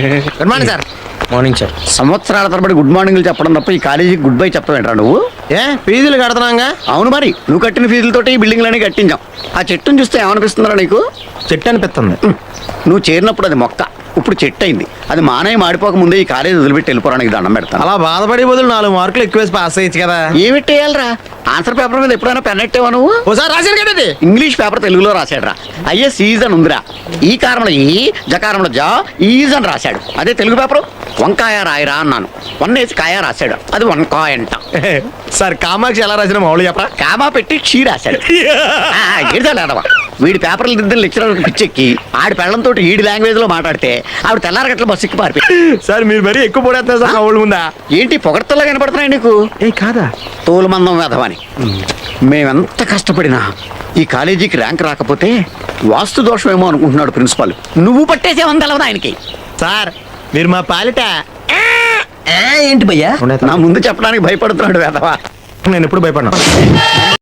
Good morning sir. Morning sir. సంవత్సరాల తరబడి good మార్నింగ్లు చెప్పడం తప్ప ఈ కాలేజీకి గుడ్ బై చెప్పవేంట్రా నువ్వు? ఏ ఫీజులు కడుతున్నాగా? అవును మరి, నువ్వు కట్టిన ఫీజులతోటి ఈ బిల్డింగ్లన్నీ కట్టించాం. ఆ చెట్టును చూస్తే ఏమనిపిస్తుందిరా నీకు? చెట్టు అనిపిస్తుంది. నువ్వు చేరినప్పుడు అది మొక్క, ఇప్పుడు చెట్టు అయింది. అది మానయ్య మాడిపోక ముందే ఈ కాలేజీ వదిలిపెట్టి వెళ్ళిపోవడానికి దండం పెడతాను. అలా బాధపడే బదులు 4 మార్కులు ఎక్కువేసి పాస్ అయ్యచ్చు కదా. ఏమిట్టేయాలరా? ఆన్సర్ పేపర్ మీద ఎప్పుడైనా పెన్ ఎట్టేవా నువ్వు? ఓసారి రాశాను కదండి. ఇంగ్లీష్ పేపర్ తెలుగులో రాశాడురా. అయ్యే సీజన్ ఉందిరా. ఈ కారంలో ఈ, జకారంలో జా, ఈజ్ అని రాశాడు. అదే తెలుగు పేపరు వంకాయ రాయరా అన్నాను. 1 వేసి కాయ రాశాడు, అది వంకాయ అంట. సార్ కామాక్షి ఎలా రాసిన మామూలు చెప్పరా? కామా పెట్టి క్షీ రాశాడు. ఏడవా వీడి పేపర్లు దిద్దని లెక్చరర్కి పిచ్చెక్కి ఆడి పెళ్ళంతో ఈడి లాంగ్వేజ్ లో మాట్లాడితే ఆవిడ తెల్లారగట్ల బస్సు ఎక్కి పారిపోయి. సార్ మీరు మరీ ఎక్కువ పడేస్తున్నారు సార్ మా ఊళ్ళ ముందా. ఏంటి పొగడ్తల్లా కనపడుతున్నాయి నీకు? ఏ కాదా? తోలుమందం వేధవని. మేమెంత కష్టపడినా ఈ కాలేజీకి ర్యాంక్ రాకపోతే వాస్తు దోషమేమో అనుకుంటున్నాడు ప్రిన్సిపాల్. నువ్వు పట్టేసేవని తెలవదు ఆయనకి. సార్ మీరు మా పాలిట ఏంటి భయ్యా? నా ముందు చెప్పడానికి భయపడుతున్నాడు వేధవా. నేను ఎప్పుడు భయపడినా